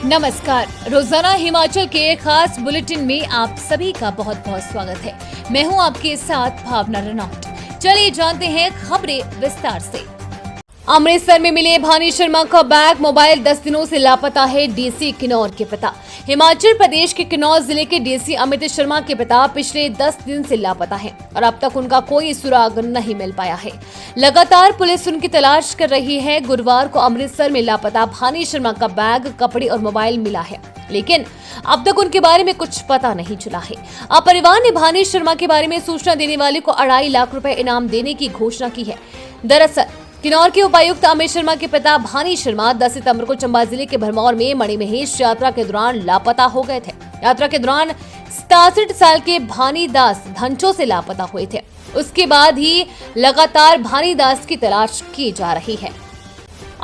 नमस्कार। रोजाना हिमाचल के खास बुलेटिन में आप सभी का बहुत बहुत स्वागत है। मैं हूं आपके साथ भावना रनौट। चलिए जानते हैं खबरें विस्तार से। अमृतसर में मिले भानी शर्मा का बैग, मोबाइल 10 दिनों से लापता है डीसी किन्नौर के पिता। हिमाचल प्रदेश के किन्नौर जिले के डीसी अमित शर्मा के पिता पिछले 10 दिन से लापता हैं और अब तक उनका कोई सुराग नहीं मिल पाया है। लगातार पुलिस उनकी तलाश कर रही है। गुरुवार को अमृतसर में लापता भानी शर्मा का बैग, कपड़े और मोबाइल मिला है, लेकिन अब तक उनके बारे में कुछ पता नहीं चला है। अब परिवार ने भानी शर्मा के बारे में सूचना देने वाले को 2.5 लाख रुपए इनाम देने की घोषणा की है। दरअसल किन्नौर के उपायुक्त अमित शर्मा के पिता भानी शर्मा 10 सितंबर को चंबा जिले के भरमौर में मणिमहेश यात्रा के दौरान लापता हो गए थे। यात्रा के दौरान 67 साल के भानी दास धंचो से लापता हुए थे। उसके बाद ही लगातार भानी दास की तलाश की जा रही है।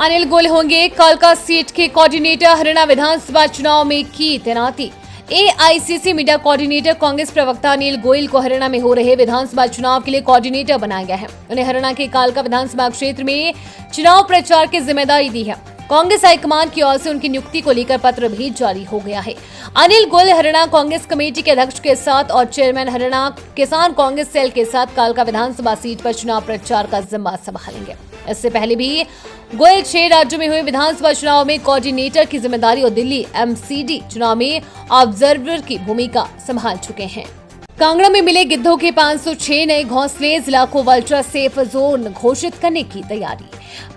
अनिल गोयल होंगे कालका सीट के कोऑर्डिनेटर। हरियाणा विधानसभा चुनाव में की तैनाती। एआईसीसी मीडिया कोऑर्डिनेटर कांग्रेस प्रवक्ता अनिल गोयल को हरियाणा में हो रहे विधानसभा चुनाव के लिए कोऑर्डिनेटर बनाया गया है। उन्हें हरियाणा के कालका विधानसभा क्षेत्र में चुनाव प्रचार की जिम्मेदारी दी है। कांग्रेस हाईकमान की ओर से उनकी नियुक्ति को लेकर पत्र भी जारी हो गया है। अनिल गोयल हरियाणा कांग्रेस कमेटी के अध्यक्ष के साथ और चेयरमैन हरियाणा किसान कांग्रेस सेल के साथ कालका विधानसभा सीट पर चुनाव प्रचार का जिम्मा संभालेंगे। इससे पहले भी गोयल 6 राज्यों में हुए विधानसभा चुनाव में कोऑर्डिनेटर की जिम्मेदारी और दिल्ली एमसीडी चुनाव में ऑब्जर्वर की भूमिका संभाल चुके हैं। कांगड़ा में मिले गिद्धों के 506 नए घोंसले। जिला को अल्ट्रा सेफ जोन घोषित करने की तैयारी।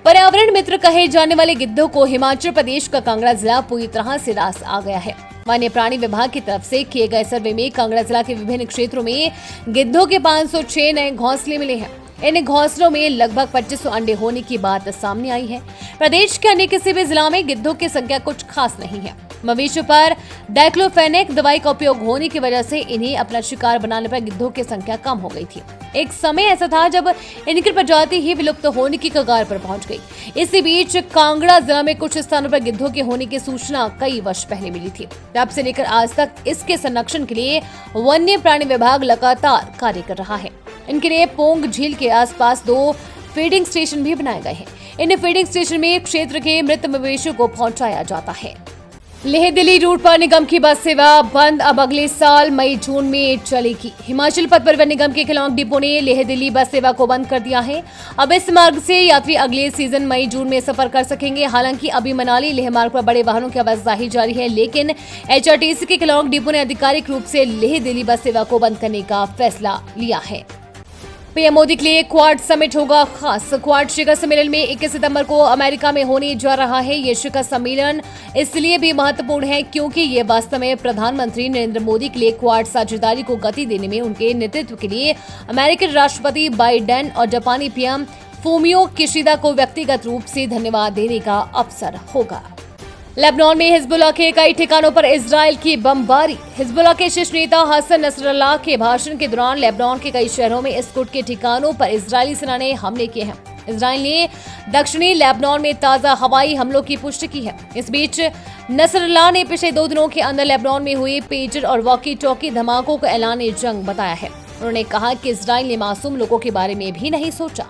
पर्यावरण मित्र कहे जाने वाले गिद्धों को हिमाचल प्रदेश का कांगड़ा जिला पूरी तरह से रास आ गया है। वन्य प्राणी विभाग की तरफ से किए गए सर्वे में कांगड़ा जिला के विभिन्न क्षेत्रों में गिद्धों के 506 नए घोंसले मिले हैं। इन घोंसलों में लगभग 2500 अंडे होने की बात सामने आई है। प्रदेश के अन्य किसी भी जिला में गिद्धों की संख्या कुछ खास नहीं है। मवेशियों पर डाइक्लोफेनेक दवाई का उपयोग होने की वजह से इन्हें अपना शिकार बनाने पर गिद्धों की संख्या कम हो गई थी। एक समय ऐसा था जब इनकी प्रजाति ही विलुप्त होने की कगार पर पहुंच गई। इसी बीच कांगड़ा जिला में कुछ स्थानों पर गिद्धों के होने की सूचना कई वर्ष पहले मिली थी। तब से लेकर आज तक इसके संरक्षण के लिए वन्य प्राणी विभाग लगातार कार्य कर रहा है। इनके लिए पोंग झील के आसपास 2 फीडिंग स्टेशन भी बनाए गए हैं। इन फीडिंग स्टेशन में क्षेत्र के मृत मवेशियों को पहुंचाया जाता है। लेह दिल्ली रूट पर निगम की बस सेवा बंद अब अगले साल मई जून में चलेगी। हिमाचल पथ परिवहन निगम के खिलाफ डिपो ने लेह दिल्ली बस सेवा को बंद कर दिया है। अब इस मार्ग से यात्री अगले सीजन मई जून में सफर कर सकेंगे। हालांकि अभी मनाली लेह मार्ग पर बड़े वाहनों की आवाजाही जारी है, लेकिन एचआरटीसी के खिलाफ डिपो ने आधिकारिक रूप से लेह दिल्ली बस सेवा को बंद करने का फैसला लिया है। पीएम मोदी के लिए क्वाड समिट होगा खास। क्वाड शिखर सम्मेलन में 21 सितंबर को अमेरिका में होने जा रहा है। ये शिखर सम्मेलन इसलिए भी महत्वपूर्ण है क्योंकि ये वास्तव में प्रधानमंत्री नरेंद्र मोदी के लिए क्वाड साझेदारी को गति देने में उनके नेतृत्व के लिए अमेरिकी राष्ट्रपति बाइडेन और जापानी पीएम फूमियो किशिदा को व्यक्तिगत रूप से धन्यवाद देने का अवसर होगा। लेबनान में हिजबुल्लाह के कई ठिकानों पर इजराइल की बमबारी। हिजबुल्लाह के शीर्ष नेता हसन नसरल्लाह के भाषण के दौरान लेबनान के कई शहरों में इस गुट के ठिकानों पर इजरायली सेना ने हमले किए हैं। इजराइल ने दक्षिणी लेबनान में ताजा हवाई हमलों की पुष्टि की है। इस बीच नसरल्लाह ने पिछले 2 दिनों के अंदर लेबनान में हुए पेजर और वॉकी टॉकी धमाकों को ऐलान जंग बताया है। उन्होंने कहा कि इजराइल ने मासूम लोगों के बारे में भी नहीं सोचा।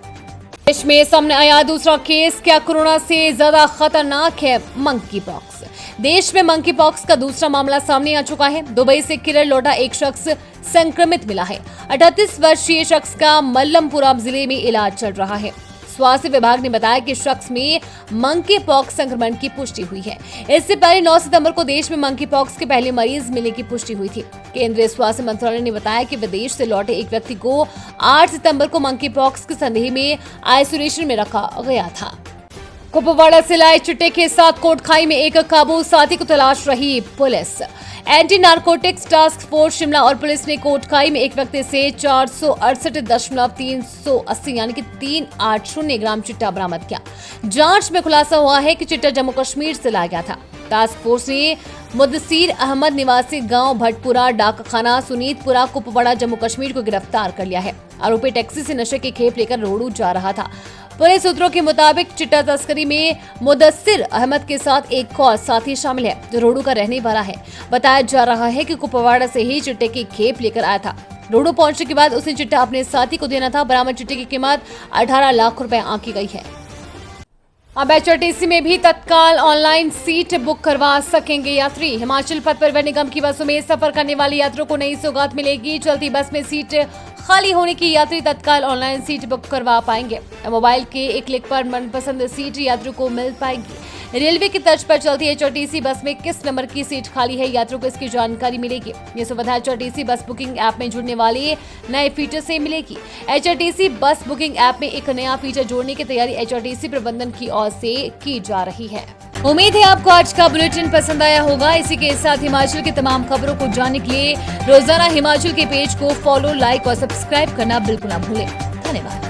देश में सामने आया दूसरा केस। क्या कोरोना से ज्यादा खतरनाक है मंकी पॉक्स? देश में मंकी पॉक्स का दूसरा मामला सामने आ चुका है। दुबई से केरल लौटा एक शख्स संक्रमित मिला है। 38 वर्षीय शख्स का मल्लमपुरम जिले में इलाज चल रहा है। स्वास्थ्य विभाग ने बताया कि शख्स में मंकी पॉक्स संक्रमण की पुष्टि हुई है। इससे पहले 9 सितंबर को देश में मंकी पॉक्स के पहले मरीज मिलने की पुष्टि हुई थी। केंद्रीय स्वास्थ्य मंत्रालय ने बताया कि विदेश से लौटे एक व्यक्ति को 8 सितंबर को मंकी पॉक्स के संदेह में आइसोलेशन में रखा गया था। कुपवाड़ा से लाए चिट्टे के साथ कोटखाई में एक काबू साथी को तलाश रही police. Anti narcotics task force Shimla और पुलिस ने कोटखाई में एक व्यक्ति से 468.380 यानी कि 380 ग्राम चिट्टा बरामद किया। जांच में खुलासा हुआ है कि चिट्टा जम्मू कश्मीर से लाया गया था। टास्क फोर्स ने मुदस्सिर अहमद निवासी गांव भटपुरा डाकखाना सुनीतपुरा कुपवाड़ा जम्मू कश्मीर को गिरफ्तार कर लिया है। आरोपी टैक्सी से नशे की खेप लेकर रोहडू जा रहा था। पुलिस सूत्रों के मुताबिक चिट्टा तस्करी में मुदस्सिर अहमद के साथ एक और साथी शामिल है जो रोहडू का रहने वाला है। बताया जा रहा है कि कुपवाड़ा से ही चिट्टे की खेप लेकर आया था। रोहडू पहुंचने के बाद उसने चिट्टा अपने साथी को देना था। बरामद चिट्टे की कीमत 18 लाख रुपए आंकी गई है। अब HRTC में भी तत्काल ऑनलाइन सीट बुक करवा सकेंगे यात्री। हिमाचल पथ परिवहन निगम की बसों में सफर करने वाले यात्रियों को नई सौगात मिलेगी। चलती बस में सीट खाली होने की यात्री तत्काल ऑनलाइन सीट बुक करवा पाएंगे। मोबाइल के एक क्लिक पर मनपसंद सीट यात्रियों को मिल पाएगी। रेलवे की तर्ज पर चलती HRTC बस में किस नंबर की सीट खाली है, यात्रियों को इसकी जानकारी मिलेगी। ये सुविधा HRTC बस बुकिंग ऐप में जुड़ने वाले नए फीचर से मिलेगी। HRTC बस बुकिंग ऐप में एक नया फीचर जोड़ने की तैयारी HRTC प्रबंधन की ओर से की जा रही है। उम्मीद है आपको आज का बुलेटिन पसंद आया होगा। इसी के साथ हिमाचल की तमाम खबरों को जानने के लिए रोजाना हिमाचल के पेज को फॉलो, लाइक और सब्सक्राइब करना बिल्कुल ना भूलें। धन्यवाद।